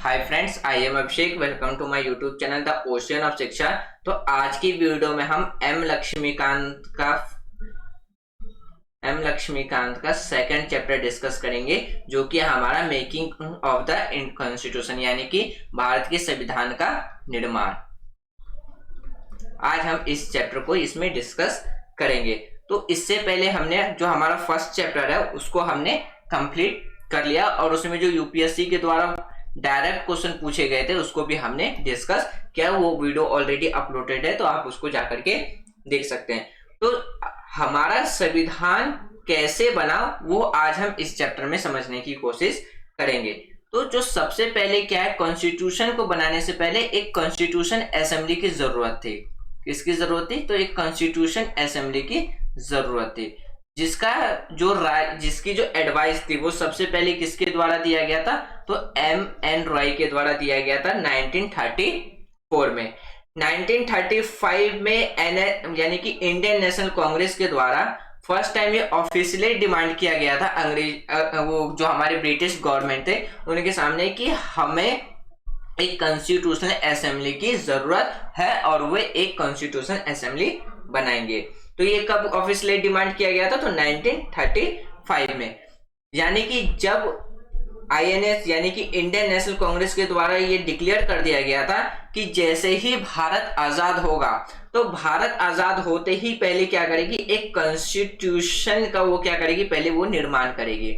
Hi friends, I am Abhishek. Welcome to my YouTube channel the ocean of Shiksha. तो आज की video में हम एम लक्ष्मीकांत का सेकंड चैप्टर डिस्कस करेंगे, जो कि हमारा मेकिंग ऑफ द कॉन्स्टिट्यूशन यानी कि भारत के संविधान का निर्माण। आज हम इस चैप्टर को इसमें डिस्कस करेंगे। तो इससे पहले हमने जो हमारा फर्स्ट चैप्टर है उसको हमने कंप्लीट कर लिया और उसमें जो यूपीएससी के द्वारा डायरेक्ट क्वेश्चन पूछे गए थे उसको भी हमने डिस्कस किया। वो वीडियो ऑलरेडी अपलोडेड है, तो आप उसको जाकर के देख सकते हैं। तो हमारा संविधान कैसे बना वो आज हम इस चैप्टर में समझने की कोशिश करेंगे। तो जो सबसे पहले क्या है, कॉन्स्टिट्यूशन को बनाने से पहले एक कॉन्स्टिट्यूशन असेंबली की जरूरत थी। किसकी जरूरत थी? तो एक कॉन्स्टिट्यूशन असेंबली की जरूरत थी, जिसकी जो एडवाइस थी वो सबसे पहले किसके द्वारा दिया गया था? तो एम.एन. रॉय के द्वारा दिया गया था 1934 में। 1935 में यानी कि इंडियन नेशनल कांग्रेस के द्वारा फर्स्ट टाइम ये ऑफिशियली डिमांड किया गया था वो जो हमारे ब्रिटिश गवर्नमेंट थे उनके सामने कि हमें एक कॉन्स्टिट्यूशनल असेंबली की जरूरत है और वे एक कॉन्स्टिट्यूशन असेंबली बनाएंगे। तो ये कब ऑफिशियली डिमांड किया गया था? तो 1935 में। यानी कि जब आईएनएस यानी कि इंडियन नेशनल कांग्रेस के द्वारा ये डिक्लेयर कर दिया गया था कि जैसे ही भारत आजाद होगा, तो भारत आजाद होते ही पहले क्या करेगी? एक कॉन्स्टिट्यूशन का वो क्या करेगी? पहले वो निर्माण करेगी।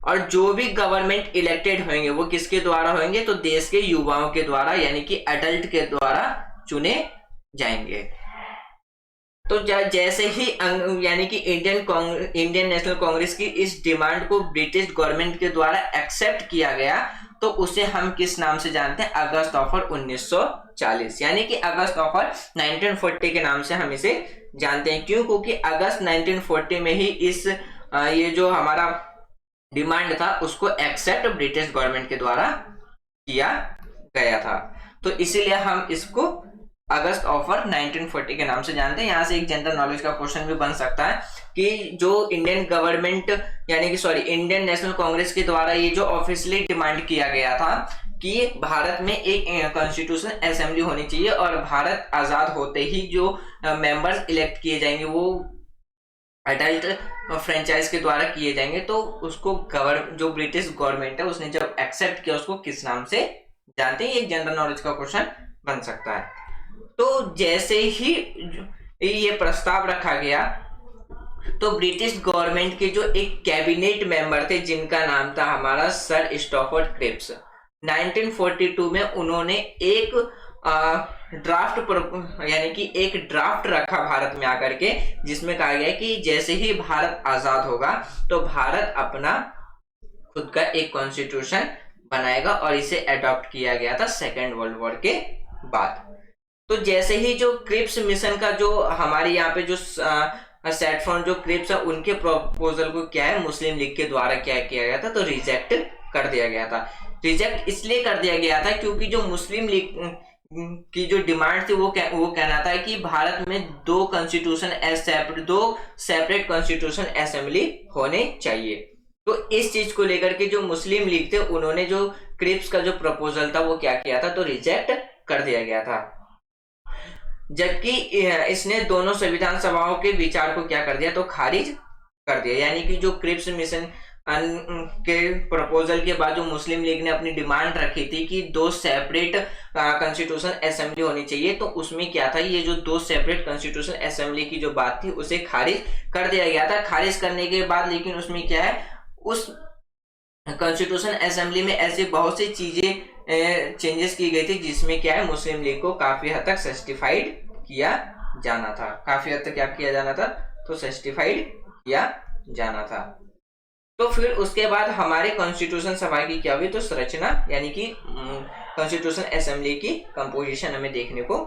और जो भी गवर्नमेंट इलेक्टेड होंगे वो किसके द्वारा होंगे? तो देश के युवाओं के द्वारा यानी कि एडल्ट के द्वारा चुने जाएंगे। तो जैसे ही यानी कि इंडियन नेशनल कांग्रेस की इस डिमांड को ब्रिटिश गवर्नमेंट के द्वारा एक्सेप्ट किया गया, तो उसे हम किस नाम से जानते हैं? अगस्त ऑफर 1940 यानी कि अगस्त ऑफर 1940 के नाम से हम इसे जानते हैं। क्यों? क्योंकि अगस्त 1940 में ही ये जो हमारा डिमांड था उसको एक्सेप्ट ब्रिटिश गवर्नमेंट के द्वारा किया गया था। तो इसीलिए हम इसको अगस्त ऑफर 1940 के नाम से जानते हैं। यहाँ से एक जनरल नॉलेज का क्वेश्चन भी बन सकता है कि जो इंडियन गवर्नमेंट यानी कि इंडियन नेशनल कांग्रेस के द्वारा ये जो ऑफिशियली डिमांड किया गया था कि भारत में एक कॉन्स्टिट्यूशन असेंबली होनी चाहिए और भारत आजाद होते ही जो मेंबर्स इलेक्ट किए जाएंगे वो एडल्ट फ्रेंचाइज के द्वारा किए जाएंगे, तो उसको जो ब्रिटिश गवर्नमेंट है उसने जब एक्सेप्ट किया उसको किस नाम से जानते हैं? एक जनरल नॉलेज का क्वेश्चन बन सकता है। तो जैसे ही ये प्रस्ताव रखा गया तो ब्रिटिश गवर्नमेंट के जो एक कैबिनेट मेंबर थे जिनका नाम था हमारा सर स्टॉफर्ड क्रिप्स, 1942 में उन्होंने एक यानी कि एक ड्राफ्ट रखा भारत में आकर के, जिसमें कहा गया कि जैसे ही भारत आजाद होगा तो भारत अपना खुद का एक कॉन्स्टिट्यूशन बनाएगा और इसे अडॉप्ट किया गया था सेकेंड वर्ल्ड वॉर के बाद। तो जैसे ही जो क्रिप्स मिशन का जो हमारे यहाँ पे जो सेटफोन जो क्रिप्स है उनके प्रपोजल को क्या है, मुस्लिम लीग के द्वारा क्या किया गया था? तो रिजेक्ट कर दिया गया था। रिजेक्ट इसलिए कर दिया गया था क्योंकि जो मुस्लिम लीग की जो डिमांड थी वो कहना था कि भारत में दो सेपरेट कॉन्स्टिट्यूशन असेंबली होने चाहिए। तो इस चीज को लेकर के जो मुस्लिम लीग थे उन्होंने जो क्रिप्स का जो प्रपोजल था वो क्या किया था? तो रिजेक्ट कर दिया गया था। जबकि इसने दोनों संविधान सभाओं के विचार को क्या कर दिया? तो खारिज कर दिया। यानी कि जो क्रिप्स मिशन के प्रपोजल के बाद जो मुस्लिम लीग ने अपनी डिमांड रखी थी कि दो सेपरेट कॉन्स्टिट्यूशन असेंबली होनी चाहिए, तो उसमें क्या था? ये जो दो सेपरेट कॉन्स्टिट्यूशन असेंबली की जो बात थी उसे खारिज कर दिया गया था। खारिज करने के बाद लेकिन उसमें क्या है, उस कॉन्स्टिट्यूशन असेंबली में ऐसी बहुत सी चीजें चेंजेस की गई थी जिसमें क्या है, मुस्लिम लीग को काफी हद तक सस्टिफाइड किया जाना था। काफी हद तक क्या किया जाना था? तो सस्टिफाइड किया जाना था। तो फिर उसके बाद हमारे कॉन्स्टिट्यूशन सभा की क्या हुई? तो संरचना यानी कि कॉन्स्टिट्यूशन असेंबली की कंपोजिशन हमें देखने को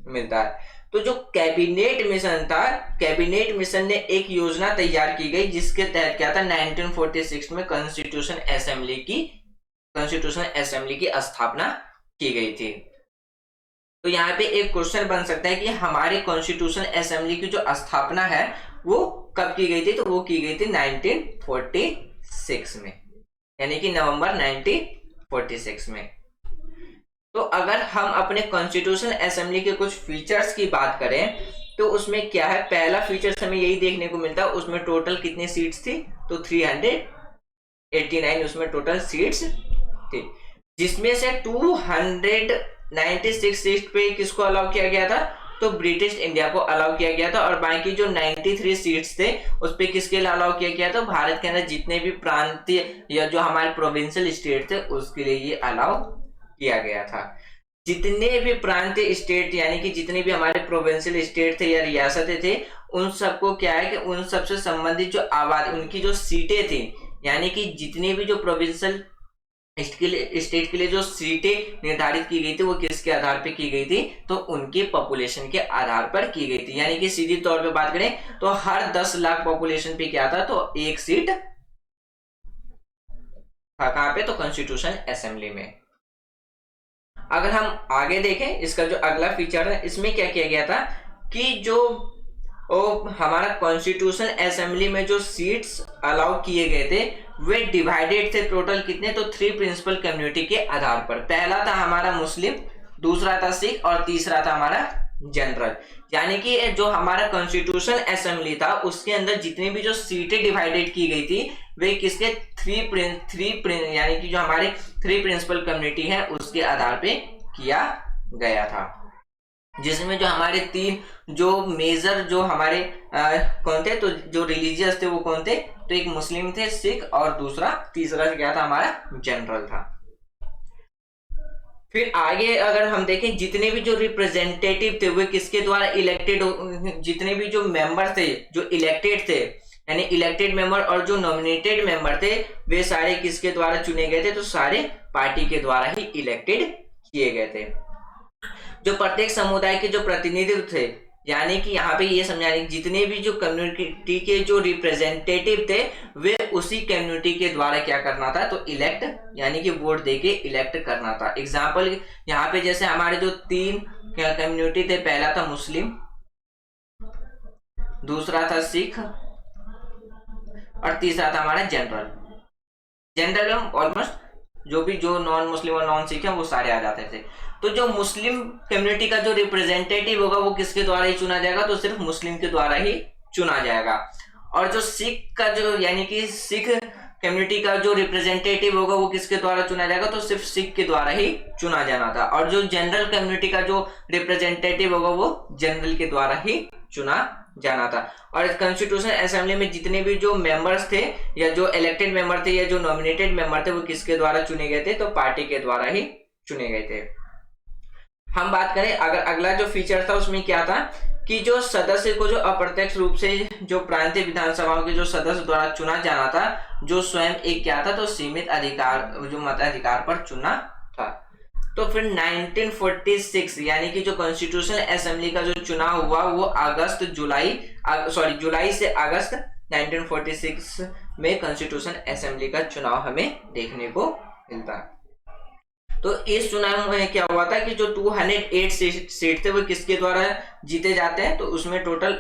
मिलता है। तो जो कैबिनेट मिशन था, कैबिनेट मिशन ने एक योजना तैयार की गई जिसके तहत क्या था, 1946 में कॉन्स्टिट्यूशन असेंबली की स्थापना की गई थी। तो यहाँ पे एक क्वेश्चन बन सकता है कि हमारे कॉन्स्टिट्यूशन असेंबली की जो स्थापना है वो कब की गई थी? तो वो की गई थी 1946 में, यानी कि नवंबर 1946 में। तो अगर हम अपने कॉन्स्टिट्यूशन असेंबली के कुछ फीचर्स की बात करें तो उसमें क्या है, पहला फीचर्स हमें यही देखने को मिलता है, उसमें टोटल कितनी सीट्स थी, तो 389 उसमें टोटल सीट्स थी, जिसमें से 296 सीट पे किसको अलाउ किया गया था, तो ब्रिटिश इंडिया को अलाउ किया गया था, और बाकी जो 93 सीट्स थे उस पे किसके लिए अलाउ किया गया था, भारत के अंदर जितने भी प्रांतीय या जो हमारे प्रोविंशियल स्टेट थे उसके लिए ये अलाउ किया गया था। जितने भी प्रांतीय स्टेट यानी कि जितने भी हमारे प्रोविंशियल स्टेट थे या रियासतें थे, उन सबको क्या है कि उन सबसे संबंधित जो आबादी, उनकी जो सीटें थी, यानी कि जितने भी जो प्रोविंशियल स्टेट के लिए जो सीटें निर्धारित की गई थी वो किसके आधार पर की गई थी, तो उनकी पॉपुलेशन के आधार पर की गई थी। यानी कि सीधी तौर पे बात करें तो हर 10 लाख पॉपुलेशन पे क्या था, तो एक सीट था, कहां पे, तो कॉन्स्टिट्यूशन असेंबली में। अगर हम आगे देखें इसका जो अगला फीचर है, इसमें क्या किया गया था कि जो हमारा कॉन्स्टिट्यूशन असेंबली में जो सीट्स अलाउ किए गए थे वे डिवाइडेड थे टोटल कितने, तो 3 प्रिंसिपल कम्युनिटी के आधार पर। पहला था हमारा मुस्लिम, दूसरा था सिख और तीसरा था हमारा जनरल। यानी कि जो हमारा कॉन्स्टिट्यूशन असेंबली था उसके अंदर जितनी भी जो सीटें डिवाइडेड की गई थी वे किसके यानी कि जो हमारे 3 प्रिंसिपल कम्युनिटी है उसके आधार पे किया गया था, जिसमें जो हमारे 3 जो मेजर जो हमारे कौन थे, तो जो रिलीजियस थे वो कौन थे, तो एक मुस्लिम थे, सिख और तीसरा क्या था, हमारा जनरल था। फिर आगे अगर हम देखें जितने भी जो रिप्रेजेंटेटिव थे वे किसके द्वारा इलेक्टेड, जितने भी जो मेंबर थे जो इलेक्टेड थे, यानी इलेक्टेड मेंबर और जो नॉमिनेटेड मेंबर थे वे सारे किसके द्वारा चुने गए थे, तो सारे पार्टी के द्वारा ही इलेक्टेड किए गए थे। जो प्रत्येक समुदाय के जो प्रतिनिधित्व थे, यानी कि यहाँ पे ये समझाने जितने भी जो कम्युनिटी के जो रिप्रेजेंटेटिव थे वे उसी कम्युनिटी के द्वारा क्या करना था, तो इलेक्ट यानी कि वोट देके इलेक्ट करना था। एग्जाम्पल यहाँ पे जैसे हमारे जो 3 कम्युनिटी थे, पहला था मुस्लिम, दूसरा था सिख और तीसरा था हमारा जनरल। जनरल में ऑलमोस्ट जो भी जो नॉन मुस्लिम और नॉन सिख है वो सारे आ जाते थे। तो जो मुस्लिम कम्युनिटी का जो रिप्रेजेंटेटिव होगा वो किसके द्वारा ही चुना जाएगा, तो सिर्फ मुस्लिम के द्वारा ही चुना जाएगा। और जो सिख का जो यानी कि सिख कम्युनिटी का जो रिप्रेजेंटेटिव होगा वो किसके द्वारा चुना जाएगा, तो सिर्फ सिख के द्वारा ही चुना जाना था। और जो जनरल कम्युनिटी का जो रिप्रेजेंटेटिव होगा वो जनरल के द्वारा ही चुना जाना था। और कॉन्स्टिट्यूशन असेंबली में जितने भी जो मेंबर्स थे या जो इलेक्टेड मेंबर थे या जो नॉमिनेटेड मेंबर थे वो किसके द्वारा चुने गए थे, तो पार्टी के द्वारा ही चुने गए थे। हम बात करें अगर अगला जो फीचर था उसमें क्या था कि जो सदस्य को जो अप्रत्यक्ष रूप से जो प्रांतीय विधानसभाओं के जो सदस्य द्वारा चुना जाना था, जो स्वयं एक क्या था, तो सीमित अधिकार जो मताधिकार पर चुना था। तो फिर 1946 यानी कि जो कॉन्स्टिट्यूशन असेंबली का जो चुनाव हुआ वो जुलाई से अगस्त 1946 में कॉन्स्टिट्यूशन असेंबली का चुनाव हमें देखने को मिलता है। तो इस चुनाव में क्या हुआ था कि जो 208 सीट थे वो किसके द्वारा जीते जाते हैं, तो उसमें टोटल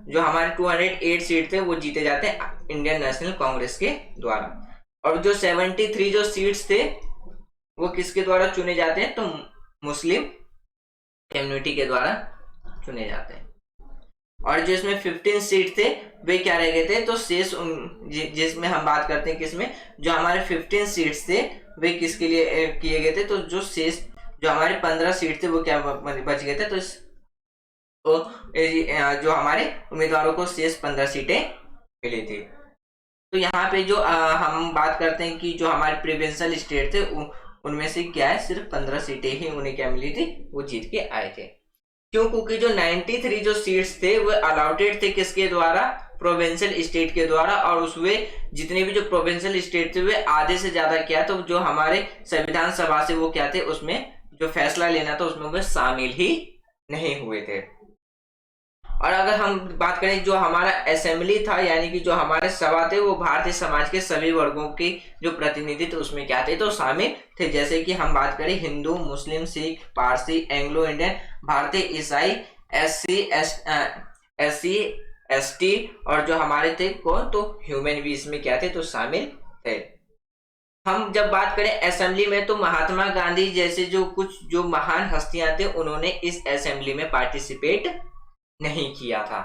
जो हमारे 208 सीट थे वो जीते जाते हैं इंडियन नेशनल कांग्रेस के द्वारा। और जो 73 जो सीट्स थे वो किसके द्वारा चुने जाते हैं, तो मुस्लिम कम्युनिटी के द्वारा चुने जाते हैं। और जो इसमें 15 सीट थे वे क्या रह गए थे, तो शेष जिसमें हम बात करते हैं किसमें, जो हमारे 15 सीट्स थे वे किसके लिए किए गए थे, तो जो शेष जो हमारे 15 सीट थे वो क्या बच गए थे, तो जो हमारे उम्मीदवारों को शेष 15 सीटें मिली थी। तो यहाँ पे जो हम बात करते हैं कि जो हमारे प्रोविंशियल स्टेट थे उनमें से क्या है, सिर्फ 15 सीटें ही उन्हें क्या मिली थी, वो जीत के आए थे। क्यों, क्योंकि जो 93 जो सीट्स थे वो अलॉटेड थे किसके द्वारा, प्रोविंशियल स्टेट के द्वारा। और उसमें जितने भी जो प्रोविंशियल स्टेट थे वे आधे से ज्यादा क्या, तो जो हमारे संविधान सभा से वो क्या थे, उसमें जो फैसला लेना था उसमें वो शामिल ही नहीं हुए थे। और अगर हम बात करें जो हमारा असेंबली था यानी कि जो हमारे सभा थे वो भारतीय समाज के सभी वर्गों के जो प्रतिनिधित्व उसमें क्या थे, तो शामिल थे। जैसे कि हम बात करें हिंदू, मुस्लिम, सिख, पारसी, एंग्लो इंडियन, भारतीय, ईसाई, एससी, एसटी और जो हमारे थे कौन, तो ह्यूमन भी इसमें क्या थे, तो शामिल थे। हम जब बात करें असेंबली में, तो महात्मा गांधी जैसे जो महान हस्तियां थे, उन्होंने इस असेंबली में पार्टिसिपेट नहीं किया था।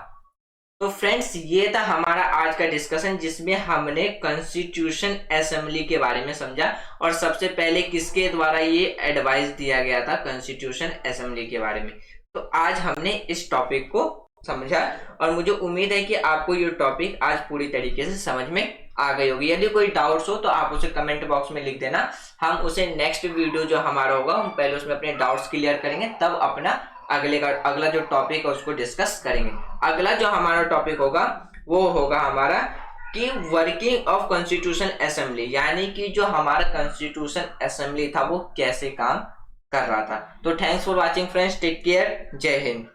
तो फ्रेंड्स, ये था हमारा आज का डिस्कशन, जिसमें हमने कॉन्स्टिट्यूशन असेंबली के बारे में समझा और सबसे पहले किसके द्वारा ये एडवाइस दिया गया था कॉन्स्टिट्यूशन असेंबली के बारे में। तो आज हमने इस टॉपिक को समझा और मुझे उम्मीद है कि आपको ये टॉपिक आज पूरी तरीके से समझ में आ गई होगी। यदि कोई डाउट्स हो तो आप उसे कमेंट बॉक्स में लिख देना, हम उसे नेक्स्ट वीडियो जो हमारा होगा, हम पहले उसमें अपने डाउट्स क्लियर करेंगे, तब अपना अगला जो टॉपिक है उसको डिस्कस करेंगे। अगला जो हमारा टॉपिक होगा वो होगा हमारा कि वर्किंग ऑफ कॉन्स्टिट्यूशन असेंबली, यानी कि जो हमारा कॉन्स्टिट्यूशन असेंबली था वो कैसे काम कर रहा था। तो thanks for watching friends, take care, जय हिंद।